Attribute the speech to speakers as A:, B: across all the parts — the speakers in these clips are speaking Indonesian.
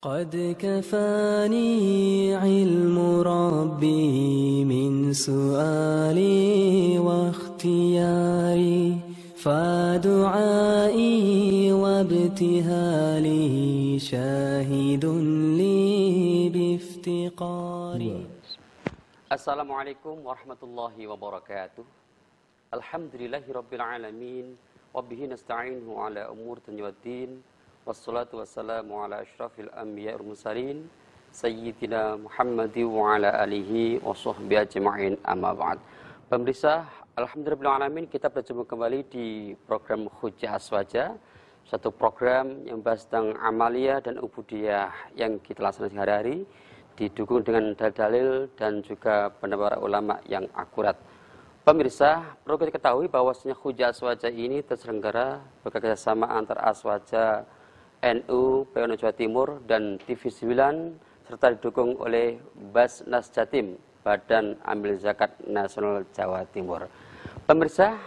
A: قد كفاني علم ربي من سؤالي واختياري فدعائي وابتهالي شاهد لي بافتقاري.
B: Assalamualaikum warahmatullahi wabarakatuh. Alhamdulillahirabbil alamin wa bihi nasta'inu ala umur dunya waddin. Wassalatu wassalamu ala asyrafil anbiya'i wal mursalin sayyidina Muhammadin wa ala alihi wa sahbihi ajma'in, amma ba'd. Pemirsa, alhamdulillahirabbil alamin, kita berjumpa kembali di program Hujjah Aswaja, satu program yang membahas tentang amalia dan ubudiyah yang kita laksanakan sehari-hari, didukung dengan dalil-dalil dan juga pendapat para ulama yang akurat. Pemirsa, perlu kita ketahui bahwasanya Hujjah Aswaja ini terselenggara bekerjasama antara Aswaja NU PWNU Jawa Timur dan TV 9 serta didukung oleh Basnas Jatim, Badan Amil Zakat Nasional Jawa Timur. Pemirsa,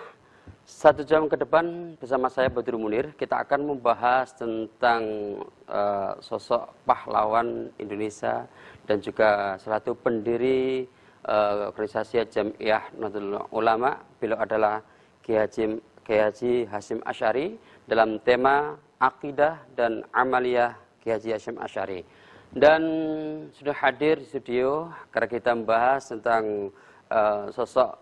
B: 1 jam ke depan bersama saya Badrul Munir, kita akan membahas tentang sosok pahlawan Indonesia dan juga salah satu pendiri organisasi Jamiah Nahdlatul Ulama. Beliau adalah Kiai Haji Hasyim Asy'ari dalam tema Akidah dan Amaliyah Kiai Haji Hasyim Asy'ari. Dan sudah hadir di studio karena kita membahas tentang sosok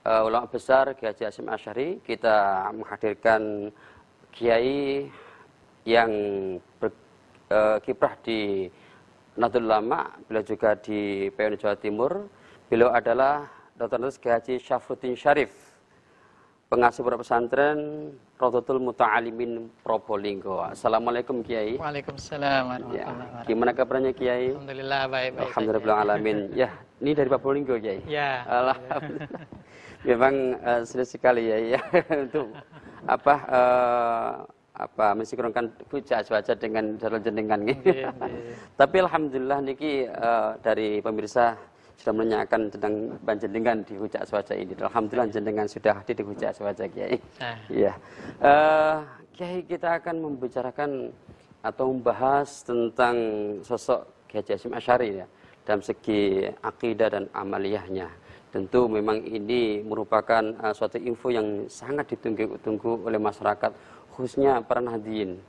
B: ulama besar Kiai Haji Hasyim Asy'ari. Kita menghadirkan kiai yang berkiprah di Nahdlatul Ulama, beliau juga di PWNU Jawa Timur. Beliau adalah Dr. Kiai Haji Syafruddin Syarif, pengasuh pondok pesantren Raudhatul Muta'alimin Probolinggo. Assalamualaikum Kiai.
C: Waalaikumsalam warahmatullahi wabarakatuh.
B: Gimana kabarnya Kiai?
C: Alhamdulillah baik-baik.
B: Alhamdulillah alamin. Ya, ini dari Probolinggo Kiai.
C: Ya.
B: Alhamdulillah. Memang sulit sekali ya untuk mensinkronkan Hujjah Aswaja dengan jalur jenengan gitu. Tapi alhamdulillah niki dari pemirsa sudah menanyakan tentang panjenengan di Hujjah Aswaja ini. Alhamdulillah jenengan sudah hadir di Hujjah Aswaja Kiai. Iya. Kiai, kita akan membicarakan atau membahas tentang sosok Kiai Haji Hasyim Asy'ari ya, dalam segi akidah dan amaliyahnya. Tentu memang ini merupakan suatu info yang sangat ditunggu-tunggu oleh masyarakat, khususnya para nahdliyin,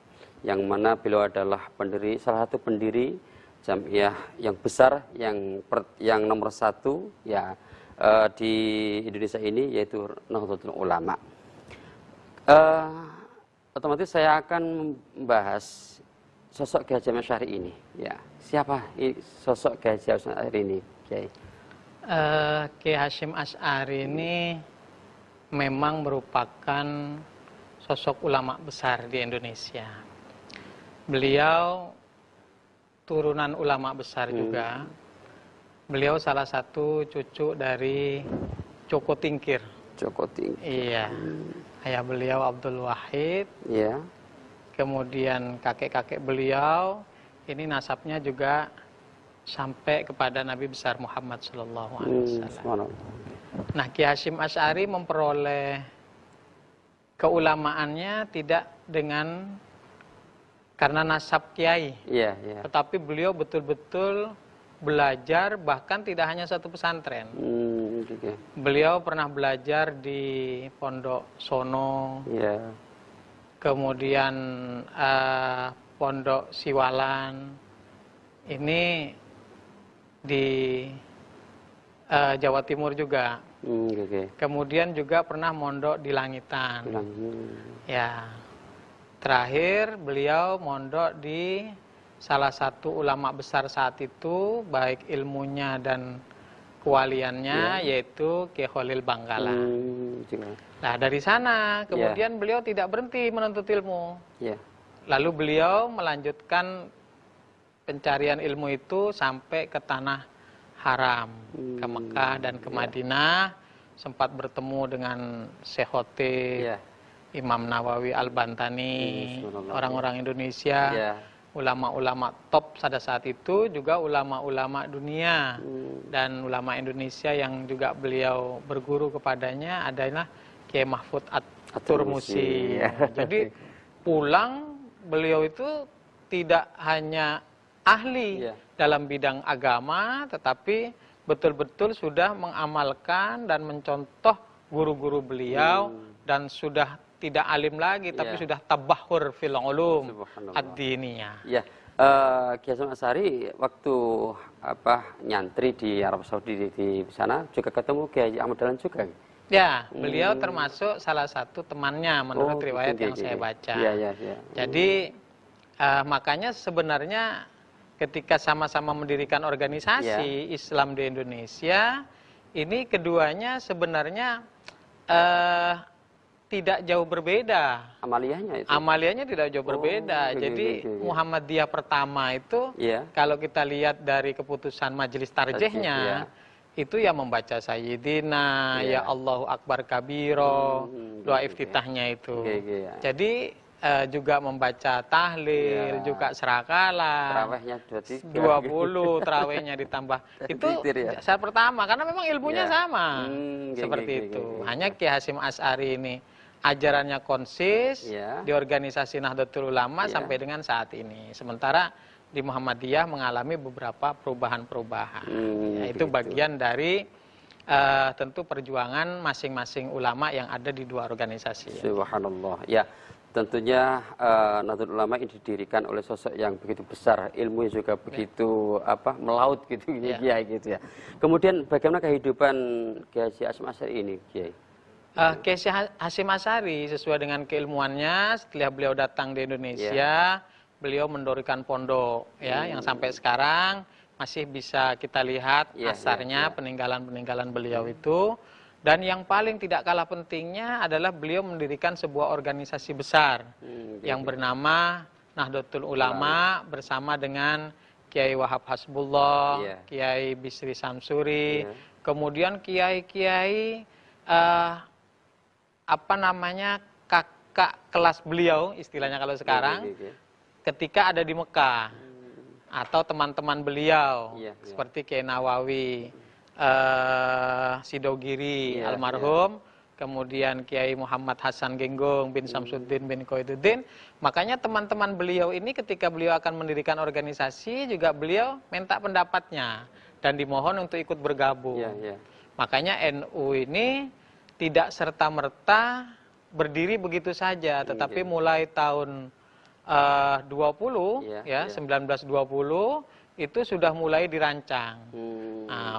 B: yang mana beliau adalah salah satu pendiri Jamiah yang besar, yang nomor 1 ya di Indonesia ini, yaitu Nahdlatul Ulama. Otomatis saya akan membahas sosok Kiai Hasyim Asy'ari ini. Ya, siapa sosok Kiai Hasyim Asy'ari ini, Kiai?
C: Kiai Hasyim Asy'ari ini memang merupakan sosok ulama besar di Indonesia. Beliau turunan ulama besar juga. Beliau salah satu cucu dari Joko Tingkir.
B: Joko Tingkir.
C: Iya. Ayah beliau Abdul Wahid.
B: Iya.
C: Kemudian kakek-kakek beliau ini nasabnya juga sampai kepada Nabi besar Muhammad sallallahu alaihi wasallam. Nah, Kiai Hasyim Asy'ari memperoleh keulamaannya tidak karena nasab kiai. Iya. Tetapi beliau betul-betul belajar, bahkan tidak hanya satu pesantren. Beliau pernah belajar di Pondok Sono. Iya. Kemudian Pondok Siwalan. Ini di Jawa Timur juga. Kemudian juga pernah mondok di Langitan. Ya. Terakhir beliau mondok di salah satu ulama besar saat itu, baik ilmunya dan kewaliannya, yaitu Kiai Khalil Banggala. Nah, dari sana kemudian beliau tidak berhenti menuntut ilmu. Lalu beliau melanjutkan pencarian ilmu itu sampai ke tanah haram, ke Mekah dan ke Madinah, sempat bertemu dengan Syekh Khotib, Imam Nawawi Al-Bantani, orang-orang Indonesia, ulama-ulama top pada saat itu, juga ulama-ulama dunia. Dan ulama Indonesia yang juga beliau berguru kepadanya adalah Kiai Mahfud At-Turmusi. Jadi pulang beliau itu tidak hanya ahli dalam bidang agama, tetapi betul-betul sudah mengamalkan dan mencontoh guru-guru beliau dan sudah tidak alim lagi, tapi sudah tabahur fil ulum ad-diniyah.
B: Ya, Kiai Hasyim Asy'ari waktu nyantri di Arab Saudi di sana juga ketemu Kiai Ahmad Dahlan juga.
C: Ya, beliau termasuk salah satu temannya menurut riwayat yang saya baca. Jadi makanya sebenarnya ketika sama-sama mendirikan organisasi Islam di Indonesia, ini keduanya sebenarnya tidak jauh berbeda.
B: Amaliyahnya itu?
C: Amaliyahnya tidak jauh berbeda. Jadi Muhammadiyah pertama itu kalau kita lihat dari keputusan majelis tarjihnya, itu ya membaca Sayyidina, ya Allahu Akbar Kabiro, doa iftitahnya itu. Jadi juga membaca tahlil, juga serakalah.
B: Terawihnya
C: 20, terawihnya ditambah. Itu saat pertama, karena memang ilmunya sama. Seperti itu. Hanya Kiai Hasyim Asy'ari ini ajarannya konsis di organisasi Nahdlatul Ulama sampai dengan saat ini. Sementara di Muhammadiyah mengalami beberapa perubahan-perubahan. Itu bagian dari tentu perjuangan masing-masing ulama yang ada di dua organisasi.
B: Subhanallah. Ya, tentunya Nahdlatul Ulama ini didirikan oleh sosok yang begitu besar, ilmunya juga begitu melaut gitu Kiai gitu ya. Kemudian bagaimana kehidupan Kiai Hasyim Asy'ari ini, Kiai?
C: Kiai Hasyim Asy'ari sesuai dengan keilmuannya, setelah beliau datang di Indonesia, beliau mendirikan pondok yang sampai sekarang masih bisa kita lihat asarnya, peninggalan-peninggalan beliau itu. Dan yang paling tidak kalah pentingnya adalah beliau mendirikan sebuah organisasi besar yang bernama Nahdlatul Ulama bersama dengan Kiai Wahab Hasbullah, Kiai Bisri Samsuri, kemudian kiai-kiai kakak kelas beliau istilahnya kalau sekarang, ketika ada di Mekah, atau teman-teman beliau seperti Kiai Nawawi, Sidogiri almarhum, kemudian Kiai Muhammad Hasan Genggong bin Samsuddin bin Koiduddin. Makanya teman-teman beliau ini ketika beliau akan mendirikan organisasi juga beliau minta pendapatnya dan dimohon untuk ikut bergabung. Makanya NU ini tidak serta-merta berdiri begitu saja, tetapi mulai tahun 1920 itu sudah mulai dirancang.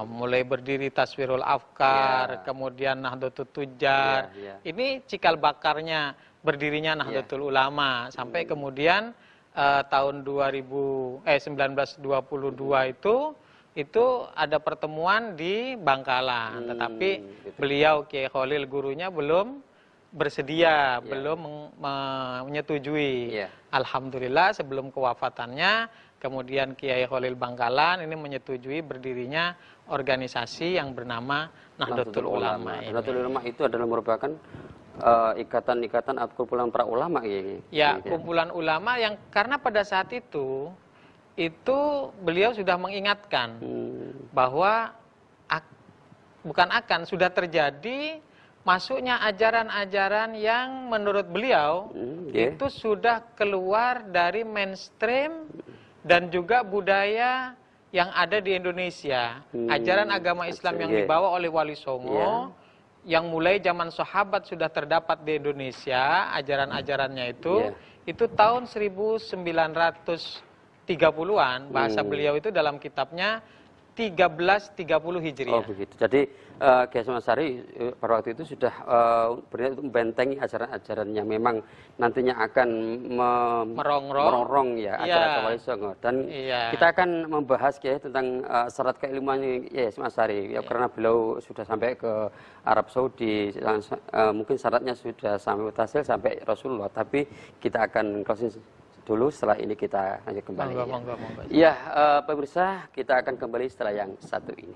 C: Mulai berdiri Taswirul Afkar, kemudian Nahdlatul Tujar. Ini cikal bakarnya berdirinya Nahdlatul Ulama sampai kemudian tahun 1922 itu ada pertemuan di Bangkalan, tetapi beliau Kiai Khalil gurunya belum bersedia, belum menyetujui. Alhamdulillah sebelum kewafatannya, kemudian Kiai Khalil Bangkalan ini menyetujui berdirinya organisasi yang bernama Nahdlatul Ulama.
B: Nahdlatul Ulama itu adalah merupakan ikatan-ikatan atau kumpulan para ulama
C: kumpulan ulama yang karena pada saat itu beliau sudah mengingatkan bahwa sudah terjadi masuknya ajaran-ajaran yang menurut beliau itu sudah keluar dari mainstream dan juga budaya yang ada di Indonesia. Ajaran agama Islam yang dibawa oleh Wali Songo yang mulai zaman sahabat sudah terdapat di Indonesia, ajaran-ajarannya itu tahun 1930-an, bahasa beliau itu dalam kitabnya 1330 Hijriah.
B: Oh begitu. Jadi Kiai Hasyim Asy'ari pada waktu itu sudah berniat untuk membentengi ajaran-ajaran yang memang nantinya akan merongrong ajaran Wali Songo. Dan kita akan membahas Kiai tentang syarat keilmuan Kiai Hasyim Asy'ari karena beliau sudah sampai ke Arab Saudi, mungkin syaratnya sudah sampai mutasil sampai Rasulullah, tapi kita akan closing dulu, setelah ini kita lanjut kembali.
C: Monggo.
B: Ya, pemirsa, kita akan kembali setelah yang satu ini.